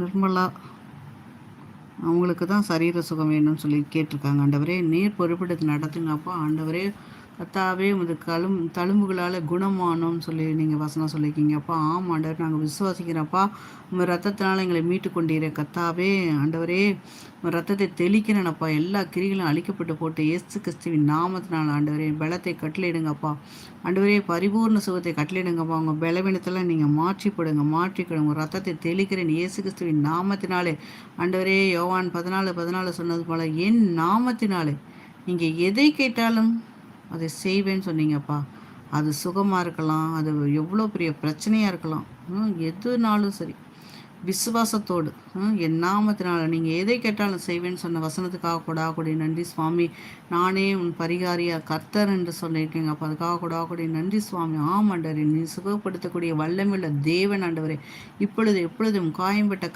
நிர்மலா அவங்களுக்கு தான் சரீர சுகம் வேணும்னு சொல்லி கேட்டிருக்காங்க. ஆண்டவரே நீர் பொறுப்பெடுத்து நடத்துங்கப்பா. ஆண்டவரே கர்த்தாவே உமது தழும்புகளால் குணமானோம்னு சொல்லி நீங்கள் வசனம் சொல்லியிருக்கீங்கப்பா. ஆமாம் ஆண்டவர், நாங்கள் விசுவாசிக்கிறோம்ப்பா. உங்கள் ரத்தத்தினால எங்களை மீட்டு கொண்டீரே கர்த்தாவே. ஆண்டவரே உங்கள் ரத்தத்தை தெளிக்கிறேனப்பா. எல்லா கிரிகளும் அழிக்கப்பட்டு போட்டு இயேசு கிறிஸ்துவின் நாமத்தினால் ஆண்டவரே பலத்தை கட்டளையிடுங்கப்பா. ஆண்டவரே பரிபூர்ண சுகத்தை கட்டளையிடுங்கப்பா. உங்கள் பலவீனத்தெல்லாம் நீங்கள் மாற்றிக்கிடுங்க. உங்கள் ரத்தத்தை தெளிக்கிறேன் இயேசு கிறிஸ்துவின் நாமத்தினாலே. ஆண்டவரே யோவான் 14:14 சொன்னது போல என் நாமத்தினாலே நீங்கள் எதை கேட்டாலும் அதை செய்வேன்னு சொன்னீங்கப்பா. அது சுகமாக இருக்கலாம், அது எவ்வளோ பெரிய பிரச்சனையாக இருக்கலாம், எதுனாலும் சரி விசுவாசத்தோடு என் நாமத்தினால நீங்கள் எதை கேட்டாலும் செய்வேன்னு சொன்ன வசனத்துக்காக கூட நன்றி சுவாமி. நானே உன் பரிகாரியா கர்த்தர் என்று சொல்லியிருக்கீங்க அப்போ அதுக்காக கூட நன்றி சுவாமி. ஆமாண்டவரே நீ சுகப்படுத்தக்கூடிய வல்லமையுள்ள தேவன் ஆண்டவரே. இப்பொழுது எப்பொழுதும் காயம்பட்ட